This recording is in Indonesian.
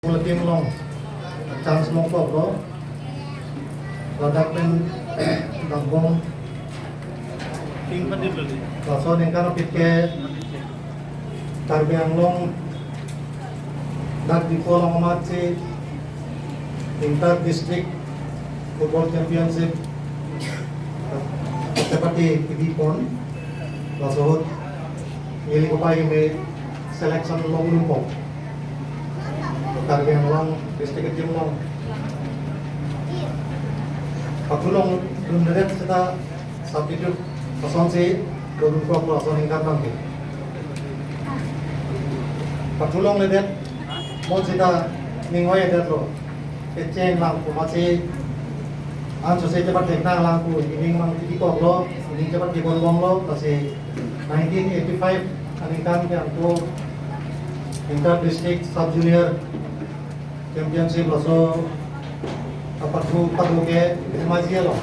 Tim long chance long ko bro ladak pen dambong King Padibali. kaso ningkano pitke Karbiang long dak di ko long matsi inter district football championship seperti Pidipon kaso ili ko pa yung may selection long lumpok Karbiang long district team long Patulong dun deret kita substitute kosong si dun ko ako aso ningkat lang Patulong ledet mo sita ningoy det lo keceng lang ko masih anso saya cepat dekna lang ko ining mang tiki ko lo ining cepat dibonbong lo kasi 1985 aningkan yang ko inter district sub junior championship lo so ปัจจุบันke masih lo